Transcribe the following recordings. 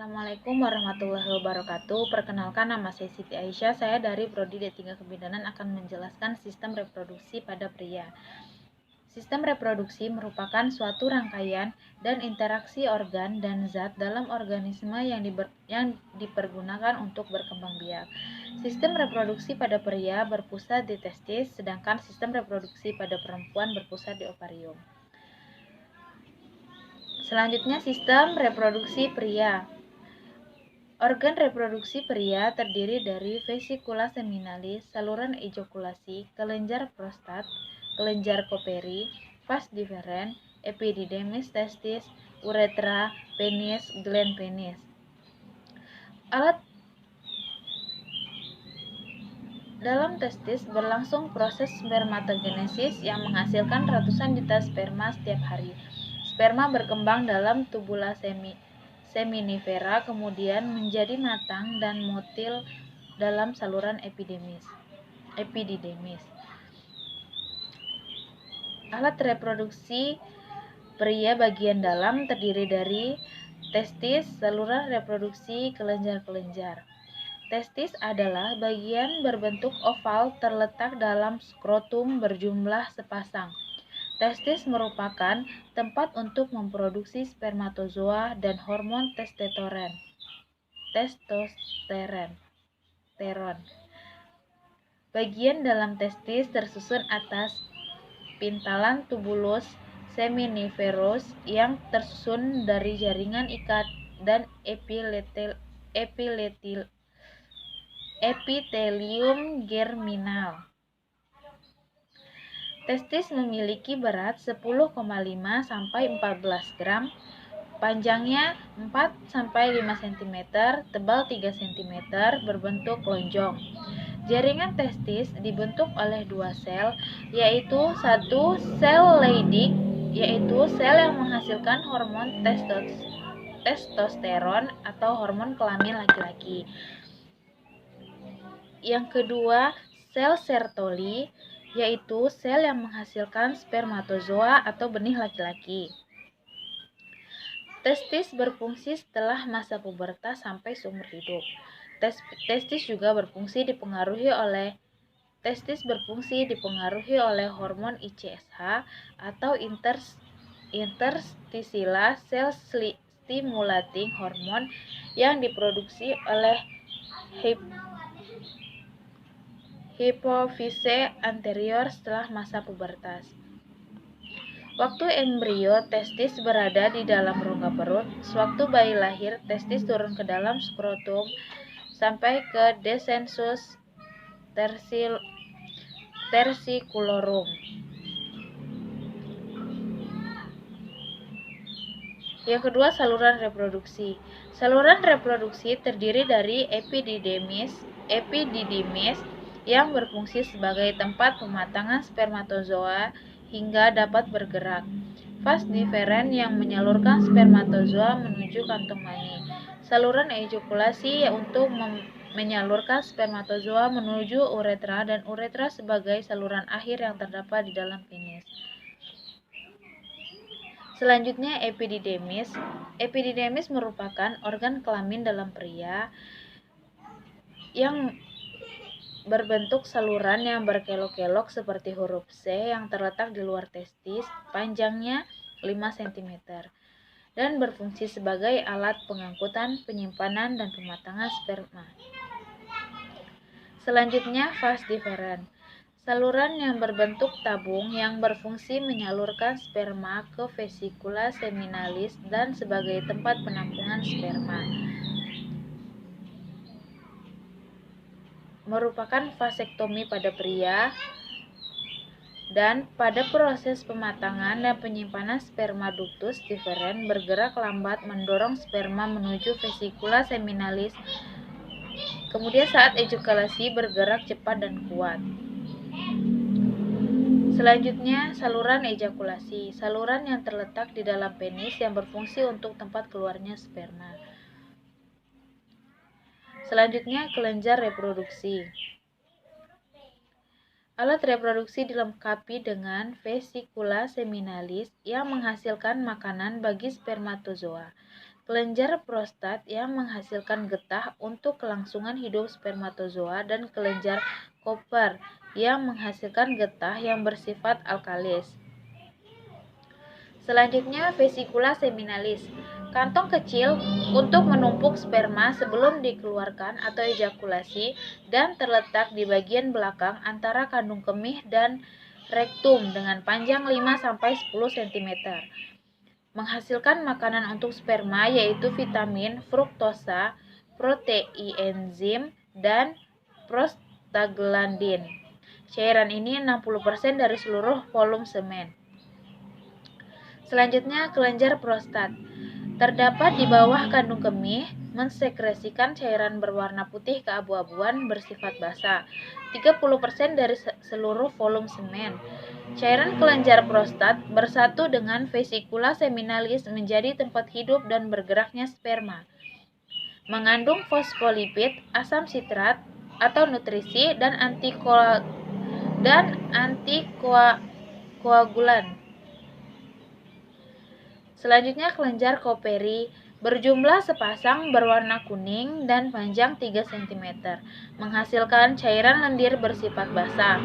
Assalamualaikum warahmatullahi wabarakatuh. Perkenalkan, nama saya Siti Aisyah. Saya dari Prodi D3 Kebidanan akan menjelaskan sistem reproduksi pada pria. Sistem reproduksi merupakan suatu rangkaian dan interaksi organ dan zat dalam organisme yang dipergunakan untuk berkembang biak. Sistem reproduksi pada pria berpusat di testis, sedangkan sistem reproduksi pada perempuan berpusat di ovarium. Selanjutnya, sistem reproduksi pria. Organ reproduksi pria terdiri dari vesikula seminalis, saluran ejakulasi, kelenjar prostat, kelenjar koperi, vas deferens, epididymis testis, uretra, penis, gland penis. Dalam testis berlangsung proses spermatogenesis yang menghasilkan ratusan juta sperma setiap hari. Sperma berkembang dalam tubula seminifera, kemudian menjadi matang dan motil dalam saluran epididymis. Alat reproduksi pria bagian dalam terdiri dari testis, saluran reproduksi, kelenjar-kelenjar. Testis adalah bagian berbentuk oval terletak dalam skrotum berjumlah sepasang. Testis merupakan tempat untuk memproduksi spermatozoa dan hormon testosteron. Bagian dalam testis tersusun atas pintalan tubulus seminiferus yang tersusun dari jaringan ikat dan epitelium germinal. Testis memiliki berat 10,5 sampai 14 gram, panjangnya 4 sampai 5 cm, tebal 3 cm, berbentuk lonjong. Jaringan testis dibentuk oleh dua sel, yaitu satu sel Leydig, yaitu sel yang menghasilkan hormon testosteron atau hormon kelamin laki-laki. Yang kedua, sel Sertoli, yaitu sel yang menghasilkan spermatozoa atau benih laki-laki. Testis berfungsi setelah masa pubertas sampai seumur hidup. Testis juga berfungsi dipengaruhi oleh hormon ICSH atau interstitial cell stimulating hormone yang diproduksi oleh hipofise anterior setelah masa pubertas. Waktu embrio, testis berada di dalam rongga perut. Sewaktu bayi lahir, testis turun ke dalam skrotum sampai ke descensus versiculorum. Yang kedua, saluran reproduksi. Saluran reproduksi terdiri dari epididymis yang berfungsi sebagai tempat pematangan spermatozoa hingga dapat bergerak. Vas deferens yang menyalurkan spermatozoa menuju kantung mani. Saluran ejakulasi untuk menyalurkan spermatozoa menuju uretra, dan uretra sebagai saluran akhir yang terdapat di dalam penis. Selanjutnya, epididymis. Epididymis merupakan organ kelamin dalam pria yang berbentuk saluran yang berkelok-kelok seperti huruf C yang terletak di luar testis, panjangnya 5 cm, dan berfungsi sebagai alat pengangkutan, penyimpanan, dan pematangan sperma. Selanjutnya, vas deferens. Saluran yang berbentuk tabung yang berfungsi menyalurkan sperma ke vesikula seminalis dan sebagai tempat penampungan sperma. Merupakan vasektomi pada pria, dan pada proses pematangan dan penyimpanan sperma ductus deferens bergerak lambat mendorong sperma menuju vesikula seminalis. Kemudian saat ejakulasi bergerak cepat dan kuat. Selanjutnya, saluran ejakulasi. Saluran yang terletak di dalam penis yang berfungsi untuk tempat keluarnya sperma. Selanjutnya, kelenjar reproduksi. Alat reproduksi dilengkapi dengan vesikula seminalis yang menghasilkan makanan bagi spermatozoa. kelenjar prostat yang menghasilkan getah untuk kelangsungan hidup spermatozoa, dan kelenjar Cooper yang menghasilkan getah yang bersifat alkalis. Selanjutnya, vesikula seminalis, kantong kecil untuk menumpuk sperma sebelum dikeluarkan atau ejakulasi, dan terletak di bagian belakang antara kandung kemih dan rektum dengan panjang 5-10 cm. Menghasilkan makanan untuk sperma yaitu vitamin, fruktosa, proteinenzim, dan prostaglandin. Cairan ini 60% dari seluruh volume semen. Selanjutnya, kelenjar prostat. Terdapat di bawah kandung kemih, mensekresikan cairan berwarna putih keabu-abuan bersifat basah, 30% dari seluruh volume semen. Cairan kelenjar prostat bersatu dengan vesikula seminalis menjadi tempat hidup dan bergeraknya sperma. Mengandung fosfolipid, asam sitrat atau nutrisi, dan antikoagulan. Selanjutnya, kelenjar Koperi berjumlah sepasang, berwarna kuning dan panjang 3 cm, menghasilkan cairan lendir bersifat basah.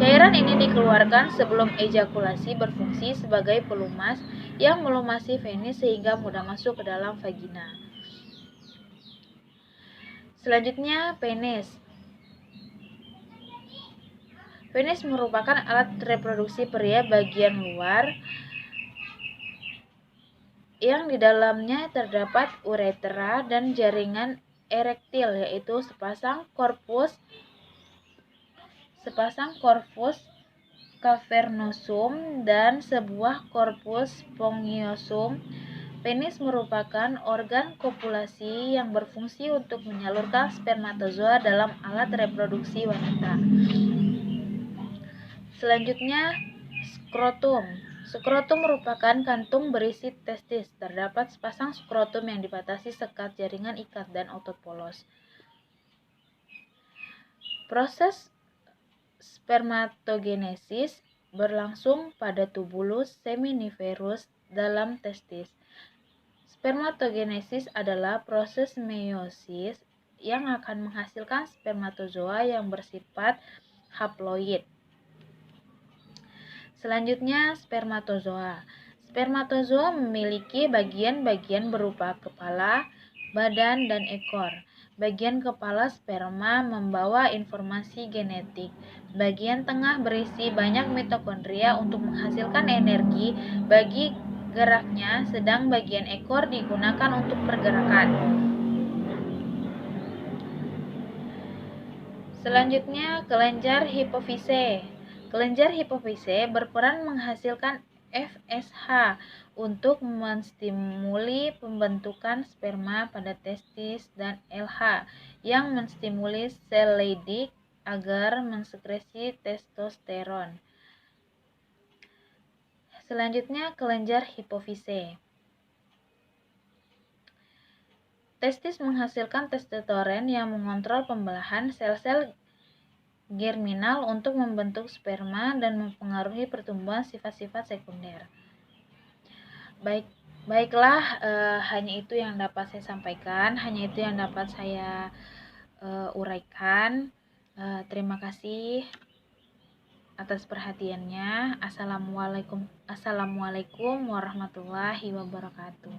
Cairan ini dikeluarkan sebelum ejakulasi, berfungsi sebagai pelumas yang melumasi penis sehingga mudah masuk ke dalam vagina. Selanjutnya, penis. Penis merupakan alat reproduksi pria bagian luar yang di dalamnya terdapat uretra dan jaringan erektil, yaitu sepasang corpus cavernosum dan sebuah corpus spongiosum. Penis merupakan organ kopulasi yang berfungsi untuk menyalurkan spermatozoa dalam alat reproduksi wanita. Selanjutnya, skrotum. Skrotum merupakan kantung berisi testis. Terdapat sepasang skrotum yang dibatasi sekat, jaringan ikat, dan otot polos. Proses spermatogenesis berlangsung pada tubulus seminiferus dalam testis. Spermatogenesis adalah proses meiosis yang akan menghasilkan spermatozoa yang bersifat haploid. Selanjutnya, spermatozoa. Spermatozoa memiliki bagian-bagian berupa kepala, badan, dan ekor. Bagian kepala sperma membawa informasi genetik. Bagian tengah berisi banyak mitokondria untuk menghasilkan energi bagi geraknya, sedang bagian ekor digunakan untuk pergerakan. Selanjutnya, kelenjar hipofise. Kelenjar hipofise berperan menghasilkan FSH untuk menstimuli pembentukan sperma pada testis, dan LH yang menstimuli sel Leydig agar mensekresi testosteron. Selanjutnya, kelenjar hipofise. Testis menghasilkan testosteron yang mengontrol pembelahan sel-sel germinal untuk membentuk sperma dan mempengaruhi pertumbuhan sifat-sifat sekunder. Baiklah, hanya itu yang dapat saya sampaikan, hanya itu yang dapat saya uraikan. Terima kasih atas perhatiannya. Assalamualaikum warahmatullahi wabarakatuh.